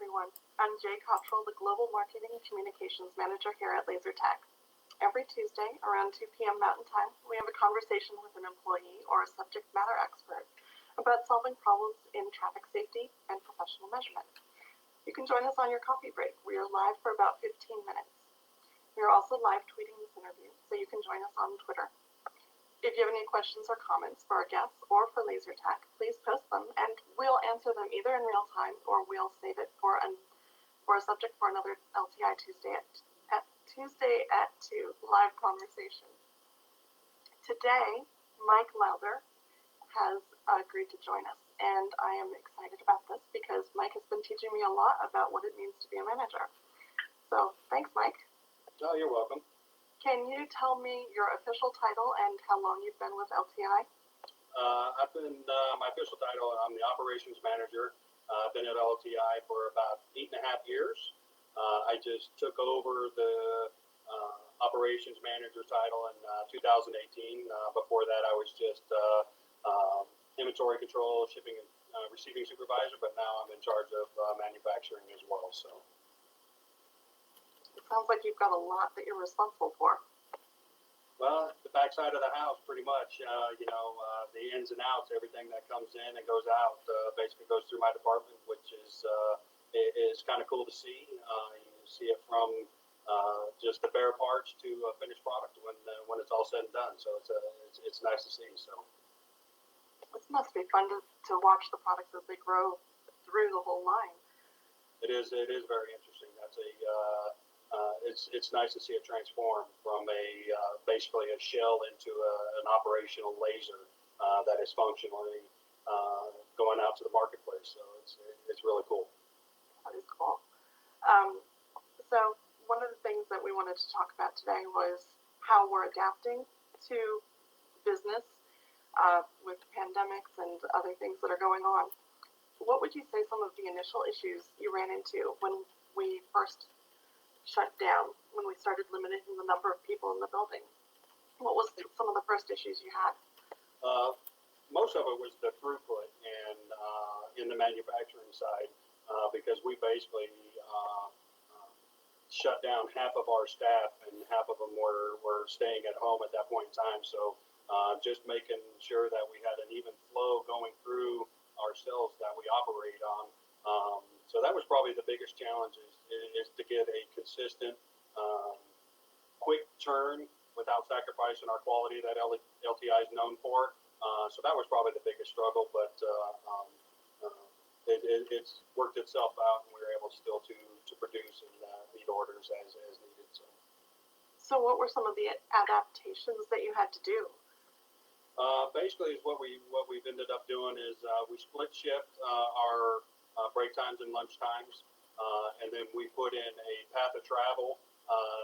everyone. I'm Jay Cottrell, the Global Marketing and Communications Manager here at LaserTech. Every Tuesday around 2 p.m. Mountain Time, we have a conversation with an employee or a subject matter expert about solving problems in traffic safety and professional measurement. You can join us on your coffee break. We are live for about 15 minutes. We are also live tweeting this interview, so you can join us on Twitter. If you have any questions or comments for our guests or for LaserTech, please post them and we'll answer them either in real time or we'll save it for a subject for another LTI Tuesday at 2 live conversation. Today, Mike Lowther has agreed to join us, and I am excited about this because Mike has been teaching me a lot about what it means to be a manager. So thanks, Mike. Oh, you're welcome. Can you tell me your official title and how long you've been with LTI? I've been, my official title, I'm the operations manager. I've been at LTI for about 8.5 years. I just took over the operations manager title in 2018. Before that, I was just inventory control, shipping, and receiving supervisor, but now I'm in charge of manufacturing as well. So. It sounds like you've got a lot that you're responsible for. Well, the backside of the house, pretty much. The ins and outs, everything that comes in and goes out, basically goes through my department, which is kind of cool to see. You see it from just the bare parts to finished product when it's all said and done. So it's nice to see. So this must be fun to watch the products as they grow through the whole line. It is very interesting. That's it's nice to see it transform from basically a shell into an operational laser that is functionally going out to the marketplace. So it's really cool. That is cool. So one of the things that we wanted to talk about today was how we're adapting to business with pandemics and other things that are going on. What would you say some of the initial issues you ran into when we first shut down, when we started limiting the number of people in the building? What was some of the first issues you had? Most of it was the throughput and in the manufacturing side because we basically shut down half of our staff and half of them were staying at home at that point in time. So just making sure that we had an even flow going through our cells that we operate on. So that was probably the biggest challenge is to get a consistent, quick turn without sacrificing our quality that LTI is known for. So that was probably the biggest struggle, but it's worked itself out, and we were able still to produce and meet orders as needed. So what were some of the adaptations that you had to do? Basically, what we've ended up doing is we split shift our break times and lunch times, and then we put in a path of travel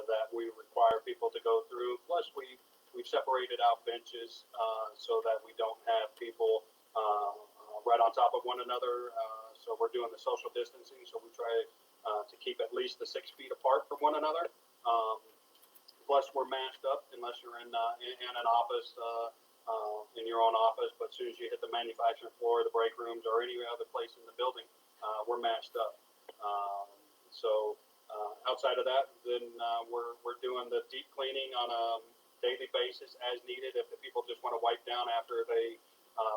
that we require people to go through. Plus, we've separated out benches so that we don't have people right on top of one another. So we're doing the social distancing. So we try to keep at least the 6 feet apart from one another. Plus, we're masked up unless you're in an office. In your own office, but as soon as you hit the manufacturing floor, the break rooms, or any other place in the building, we're masked up. So outside of that, then we're doing the deep cleaning on a daily basis as needed. If the people just want to wipe down after they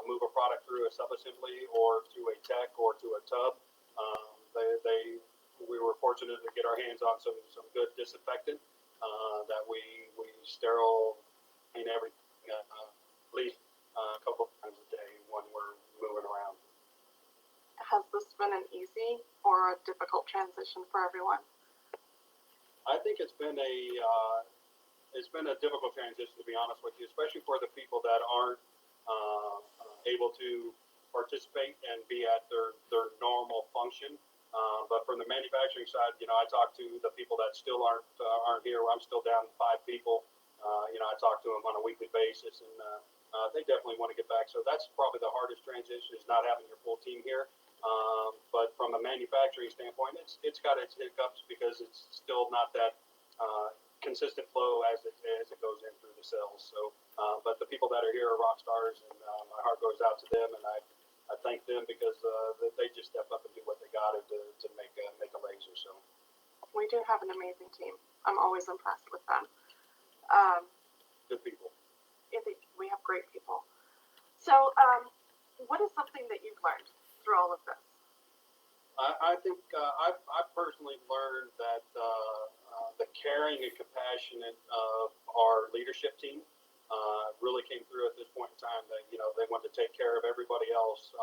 move a product through a subassembly or to a tech or to a tub, we were fortunate to get our hands on some good disinfectant that we sterile in everything. At least a couple times a day when we're moving around. Has this been an easy or a difficult transition for everyone? I think it's been a difficult transition, to be honest with you, especially for the people that aren't able to participate and be at their normal function. But from the manufacturing side, I talk to the people that still aren't here. I'm still down 5 people. I talk to them on a weekly basis, and they definitely want to get back. So that's probably the hardest transition, is not having your full team here. But from a manufacturing standpoint, it's got its hiccups because it's still not that consistent flow as it goes in through the cells. So, but the people that are here are rock stars, and my heart goes out to them. And I thank them because they just step up and do what they got to make a laser. So We do have an amazing team. I'm always impressed with them. good people. We have great people. So, what is something that you've learned through all of this? I think I've personally learned that the caring and compassionate of our leadership team really came through at this point in time. That they want to take care of everybody else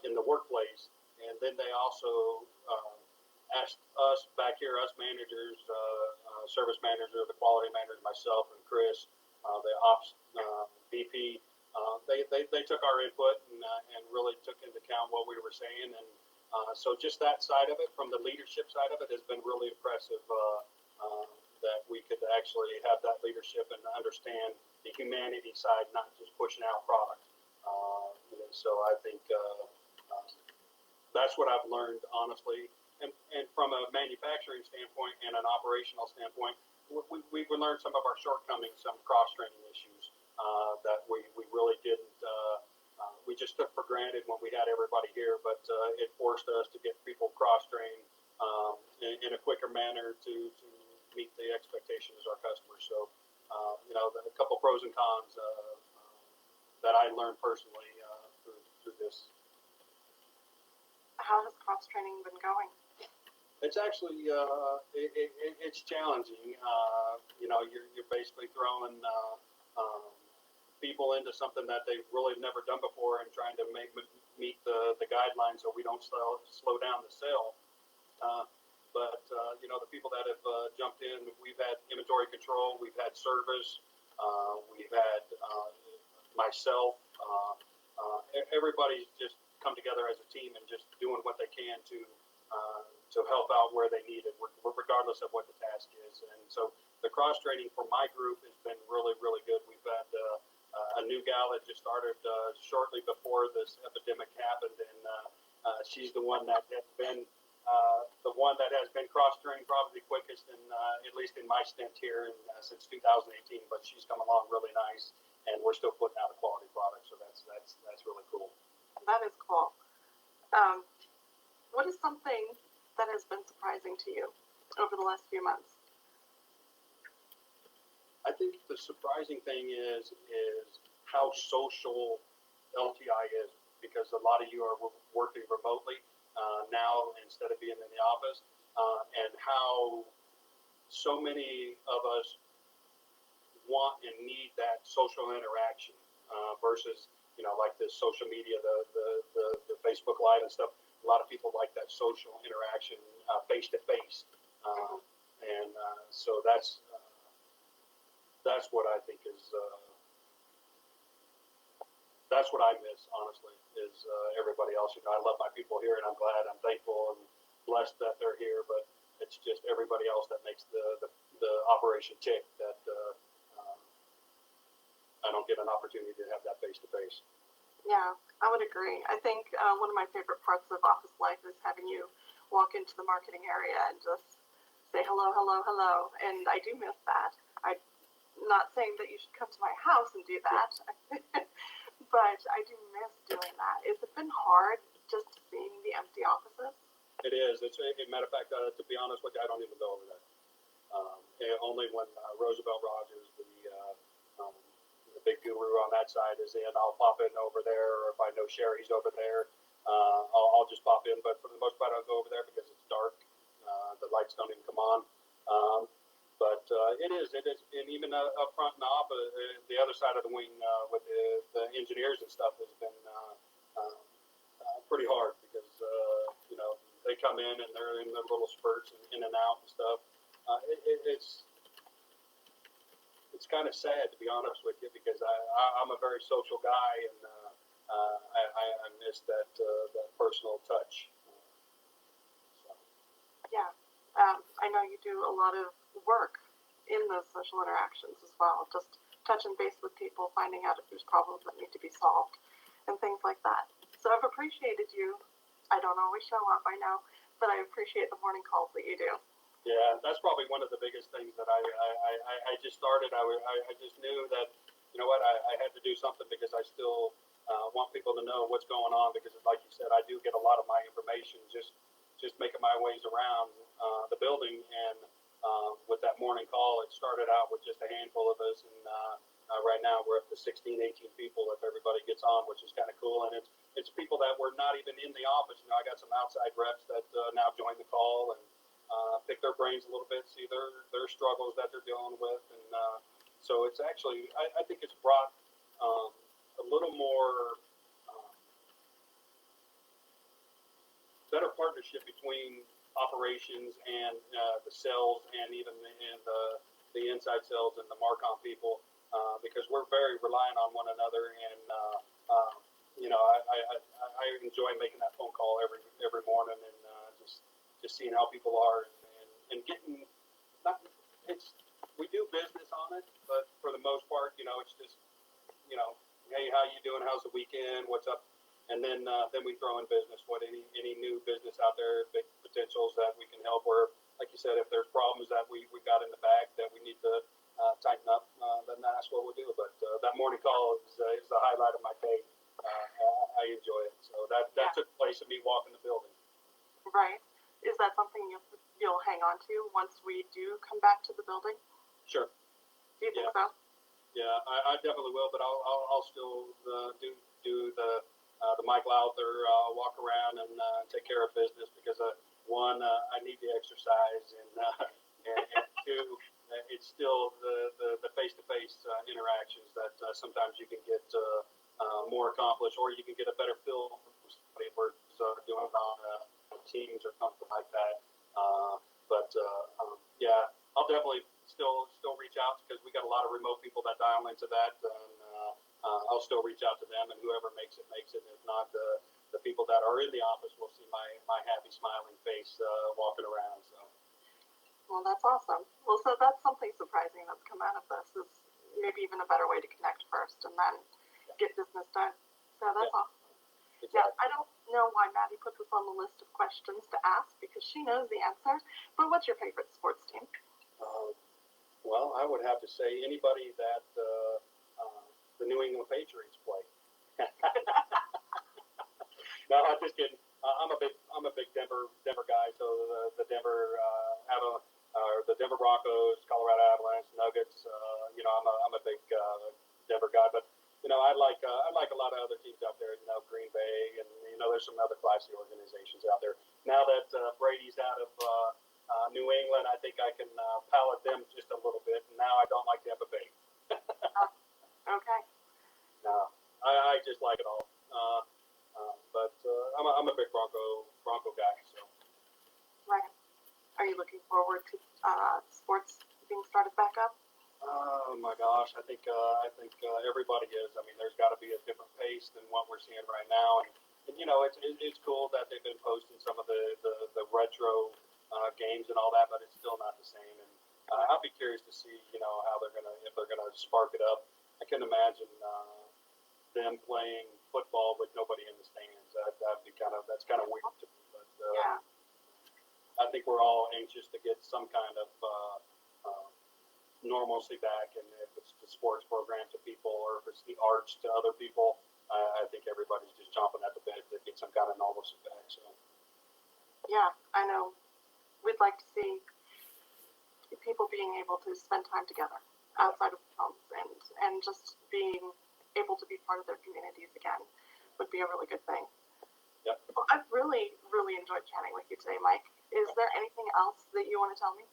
in the workplace, and then they also asked us back here, us managers, service manager, the quality manager, myself, and Chris, the ops VP. They took our input and really took into account what we were saying, and so just that side of it, from the leadership side of it, has been really impressive. That we could actually have that leadership and understand the humanity side, not just pushing out product. So I think that's what I've learned, honestly. And from a manufacturing standpoint and an operational standpoint, we learned some of our shortcomings, some cross-training issues that we really didn't. We just took for granted when we had everybody here, but it forced us to get people cross-trained in a quicker manner to meet the expectations of our customers. So, a couple pros and cons that I learned personally through this. How has cross training been going? It's actually it's challenging. You're basically throwing people into something that they've really never done before and trying to meet the guidelines so we don't slow down the sale. But the people that have jumped in, we've had inventory control, we've had service, we've had myself. Everybody's just come together as a team and just doing what they can to help out where they need it, regardless of what the task is. And so the cross training for my group has been really, really good. We've had a new gal that just started shortly before this epidemic happened, and she's the one that has been cross-trained probably quickest, at least in my stint here since 2018. But she's come along really nice, and we're still putting out a quality product, so that's really cool. That is cool. What is something that has been surprising to you over the last few months? I think the surprising thing is how social LTI is, because a lot of you are working remotely now instead of being in the office, and how so many of us want and need that social interaction versus like this social media, the Facebook Live and stuff. A lot of people like that social interaction face to face, and so that's what I think is that's what I miss, honestly, is everybody else. I love my people here, and I'm glad, I'm thankful, and blessed that they're here. But it's just everybody else that makes the operation tick that I don't get an opportunity to have that face to face. Yeah, I would agree. I think one of my favorite parts of office life is having you walk into the marketing area and just say hello, hello, hello. And I do miss that. I'm not saying that you should come to my house and do that, but I do miss doing that. Has it been hard just seeing the empty offices? It is. It's a matter of fact, to be honest with you, I don't even go over there. Only when Roosevelt Rogers, the big guru on that side, is in, I'll pop in over there, or if I know Sherry's over there, I'll just pop in. But for the most part, I'll go over there because it's dark. The lights don't even come on. But it is, and even up front and off, the other side of the wing with the engineers and stuff has been pretty hard because they come in and they're in their little spurts and in and out and stuff. It's kind of sad, to be honest with you, because I'm a very social guy, and I miss that personal touch. Yeah, I know you do a lot of work in those social interactions as well, just touching base with people, finding out if there's problems that need to be solved, and things like that. So I've appreciated you. I don't always show up, I know, but I appreciate the morning calls that you do. Yeah, that's probably one of the biggest things that I just started. I just knew that, I had to do something because I still want people to know what's going on because, like you said, I do get a lot of my information just making my ways around the building. And with that morning call, it started out with just a handful of us, and right now we're up to 16, 18 people if everybody gets on, which is kind of cool. And it's people that were not even in the office. You know, I got some outside reps that now join the call and pick their brains a little bit, see their struggles that they're dealing with, and so it's actually I think it's brought a little more better partnership between operations and the sales and even the inside sales and the Marcom people because we're very reliant on one another. And you know, I enjoy making that phone call every morning and just seeing how people are and getting not it's we do business on it, but for the most part, you know, it's just, you know, hey, how you doing? How's the weekend? What's up? And then we throw in business. What any new business out there, big potentials that we can help. Or like you said, if there's problems that we got in the bag that we need to tighten up, then that's what we'll do. But that morning call is the highlight of my day. I enjoy it. So that took place of me walking the building. Right. Is that something you'll hang on to once we do come back to the building? Sure. Do you think so? Yeah, I definitely will, but I'll still do the Mike Lowther walk around and take care of business because one, I need the exercise, and two, it's still the face-to-face interactions that sometimes you can get more accomplished, or you can get a better feel from somebody if we're doing it on Teams or something like that. Yeah, I'll definitely still reach out because we got a lot of remote people that dial into that, and I'll still reach out to them, and whoever makes it. And if not, the people that are in the office will see my happy, smiling face walking around. So. Well, that's awesome. Well, so that's something surprising that's come out of this is maybe even a better way to connect first and then get business done. So that's awesome. Exactly. Yeah, I don't know why Maddie put this on the list of questions to ask because she knows the answer. But what's your favorite sports team? Well, I would have to say anybody that the New England Patriots play. No, I'm just kidding. I'm a big Denver guy. So the Denver the Denver Broncos, Colorado Avalanche, Nuggets. You know, I'm a big Denver guy, but you know, I like a lot of other teams out there. You know, Green Bay, and you know, there's some other classy organizations out there. Now that Brady's out of New England, I think I can palate them just a little bit. And now I don't like Tampa Bay. Okay. No, I just like it all. But I'm a big Bronco guy. So. Right. Are you looking forward to sports being started back up? Oh my gosh, I think everybody is. I mean, there's got to be a different pace than what we're seeing right now, and you know, it's cool that they've been posting some of the retro games and all that, but it's still not the same. And I'll be curious to see, you know, how if they're gonna spark it up. I can imagine them playing football with nobody in the stands. That's kind of weird to me, but Yeah. I think we're all anxious to get some kind of normalcy back, and if it's the sports program to people or if it's the arts to other people, I think everybody's just chomping at the bit to get some kind of normalcy back. So. Yeah, I know. We'd like to see people being able to spend time together outside of homes and just being able to be part of their communities again would be a really good thing. Yep. Well, I've really, really enjoyed chatting with you today, Mike. Is there anything else that you want to tell me?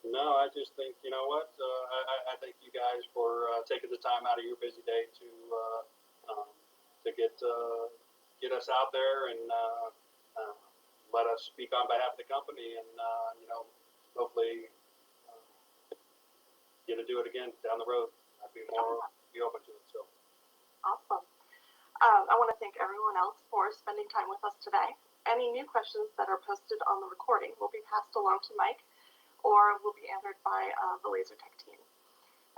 No, I just think, you know what, I thank you guys for taking the time out of your busy day to get us out there and let us speak on behalf of the company, and you know, hopefully get to do it again down the road. I'd be open to it. So Awesome. I want to thank everyone else for spending time with us today. Any new questions that are posted on the recording will be passed along to Mike or will be answered by the LaserTech team.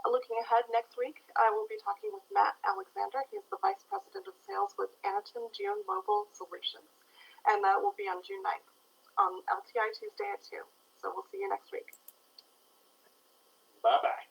Looking ahead next week, I will be talking with Matt Alexander. He's the Vice President of Sales with Anaton Geomobile Solutions. And that will be on June 9th on LTI Tuesday at 2. So we'll see you next week. Bye-bye.